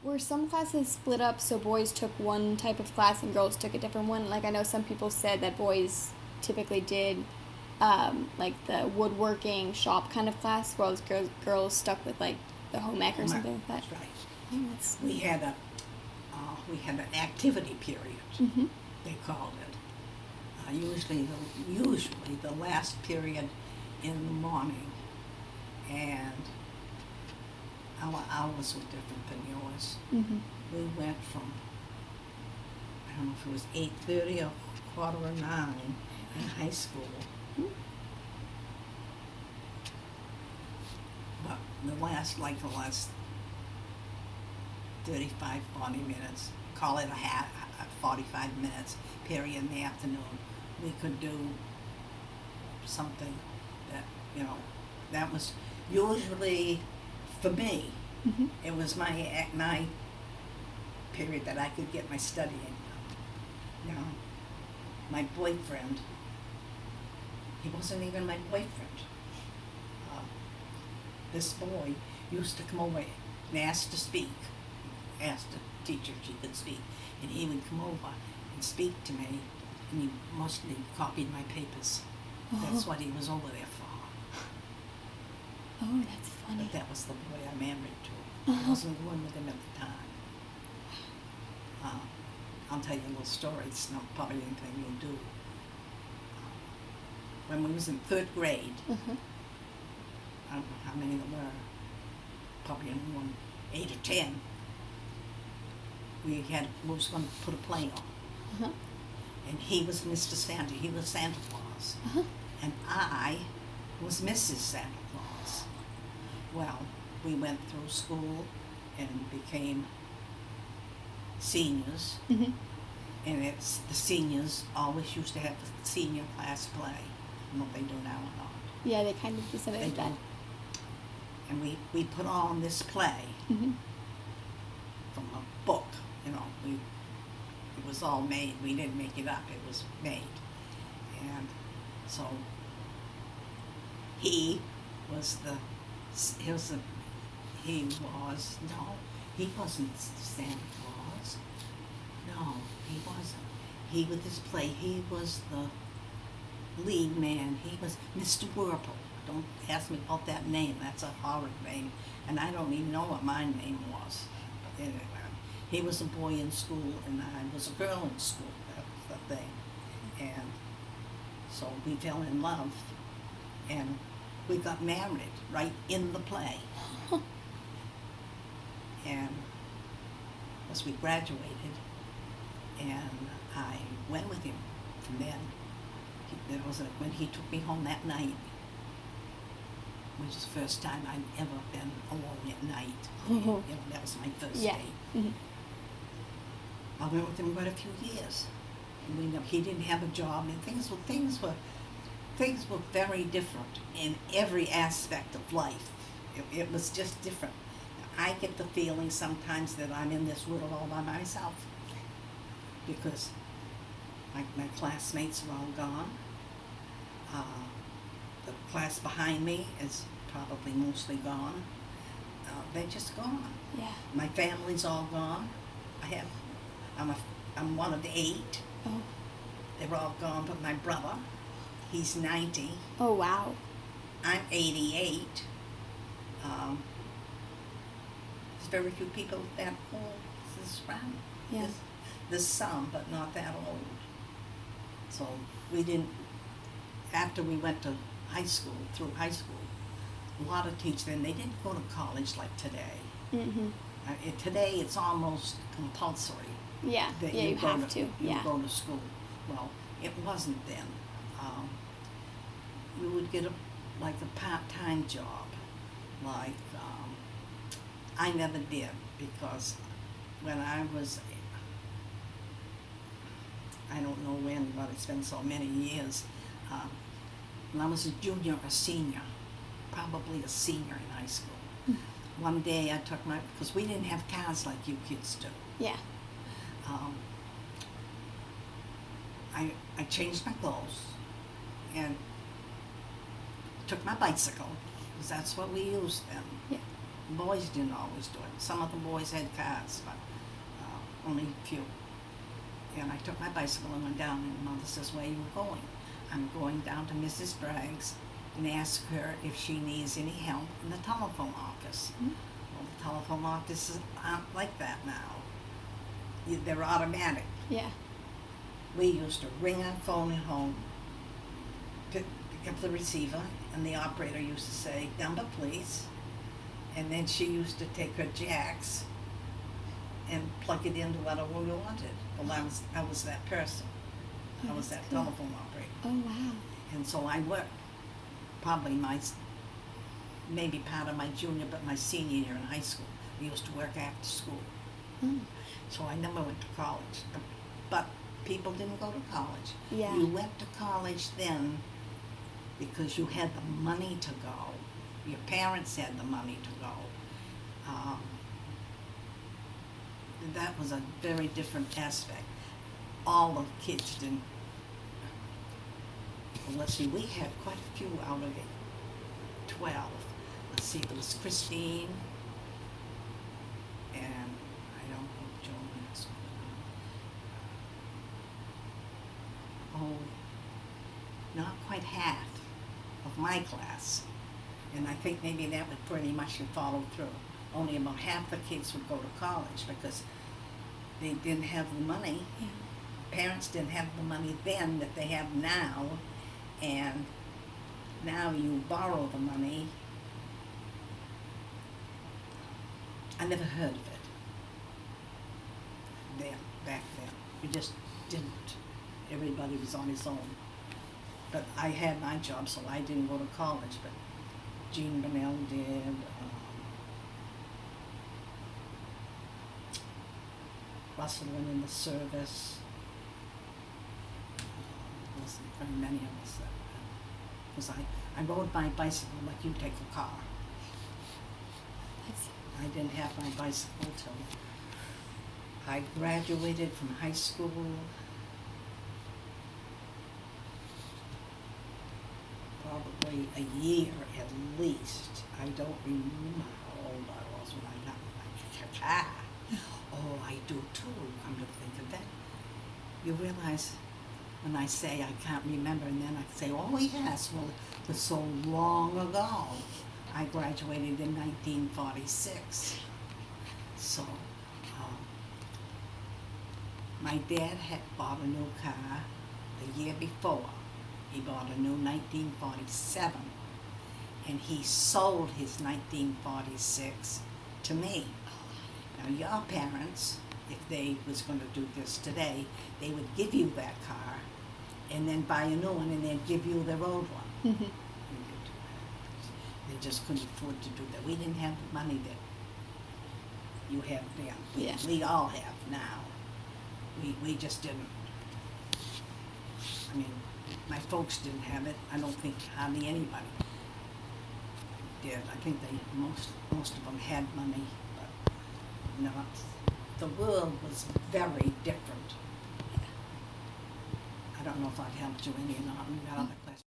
Were some classes split up so boys took one type of class and girls took a different one? Like I know some people said that boys typically did like the woodworking shop kind of class, whereas girls stuck with like the home ec or something like that. That's right. Oh, that's We had an activity period. Mhm. They called it. Usually the last period in the morning, and our hours were different than yours. Mhm. We went from, I don't know if it was 8:30 or 8:45 in high school. But the last 35, 40 minutes, call it a 45 minutes period in the afternoon, we could do something that, that was usually, for me, Mhm. it was my period that I could get my studying done. Now, my boyfriend, he wasn't even my boyfriend. This boy used to come over and ask to speak, asked the teacher if she could speak, and he would come over and speak to me, and he mostly copied my papers. That's Oh. what he was over there for. Oh, that's funny. But that was the boy I married to. I wasn't going with him at the time. I'll tell you a little story. It's not probably anything you'll do. When we was in 3rd grade, Uh-huh. I don't know how many there were, probably anyone 8 or 10, we was going to put a play on. Uh-huh. And he was Mr. Santa, he was Santa Claus. Uh-huh. And I was Mrs. Santa Claus. Well, we went through school and became seniors, Mhm. and it's the seniors always used to have the senior class play. I don't know if they do now or not. Yeah, they kind of do something They like that. do. And we put on this play Mhm. from a book, it was all made. We didn't make it up, it was made. And so he was no, he wasn't Santa Claus. No, he wasn't. He, with his play, he was the lead man. He was Mr. Whirple. Don't ask me about that name. That's a horrid name. And I don't even know what my name was. But anyway, he was a boy in school and I was a girl in school. That was the thing. And so we fell in love and we got married right in the play. And as we graduated, and I went with him from then. When he took me home that night, which was the first time I'd ever been alone at night. That was my first Yeah. date. Mhm. I went with him quite a few years. And he didn't have a job, and things were very different in every aspect of life. It was just different. I get the feeling sometimes that I'm in this world all by myself because my classmates are all gone. The class behind me is probably mostly gone. They're just gone. Yeah. My family's all gone. I'm one of the 8. Oh. They're all gone, but my brother, he's 90. Oh, wow. I'm 88. There's very few people that old this round. Yeah. There's some, but not that old. So we didn't, after we went to through high school, a lot of teachers, then they didn't go to college like today. Mhm. Today it's almost compulsory Yeah. that Yeah, you go have to. you Yeah. go to school. Well, it wasn't then. You would get like a part-time job. Like, I never did because when I was, I don't know when, but it's been so many years, when I was a junior or senior, probably a senior in high school, one day I took because we didn't have cars like you kids do. Yeah. I changed my clothes and took my bicycle, because that's what we used then. Yeah. boys didn't always do it. Some of the boys had cars, but only a few. And I took my bicycle and went down, and Mother says, "Where are you going?" "I'm going down to Mrs. Bragg's and ask her if she needs any help in the telephone office." Mm-hmm. Well, the telephone offices aren't like that now. They're automatic. Yeah. We used to ring our phone at home, pick up the receiver, and the operator used to say, "Number, please." And then she used to take her jacks and plug it into whatever we wanted. Well, I was that person. Oh, I was that's that cool. telephone operator. Oh, wow. And so I worked probably maybe part of my junior, but my senior year in high school. We used to work after school. Mm. So I never went to college. But people didn't go to college. Yeah. You went to college then because you had the money to go. Your parents had the money to go. That was a very different aspect. All the kids didn't. Well, let's see, we had quite a few out of it. 12. Let's see, there was Christine, and I don't know if Joan has one. Oh, not quite half of my class. And I think maybe that would pretty much have followed through. Only about half the kids would go to college because they didn't have the money. Yeah. Parents didn't have the money then that they have now, and now you borrow the money. I never heard of it back then. We just didn't. Everybody was on his own. But I had my job, so I didn't go to college, but Jean Bonnell did. Russell went in the service. There wasn't very many of us because I rode my bicycle like you take a car. That's, I didn't have my bicycle till I graduated from high school. Probably a year at least. I don't remember how old I was when I got my car. Oh, I do too, come to think of that. You realize when I say I can't remember, and then I say, oh yes, well, it was so long ago. I graduated in 1946. So, my dad had bought a new car the year before. He bought a new 1947, and he sold his 1946 to me. Now, your parents, if they was going to do this today, they would give you that car and then buy a new one, and they'd give you their old one. mm-hmm. They just couldn't afford to do that. We didn't have the money that you have then. Yeah. We all have now. We just didn't. I mean, my folks didn't have it. I don't think hardly anybody did. I think most of them had money, but not. The world was very different. I don't know if I've helped you any or not. We got other questions.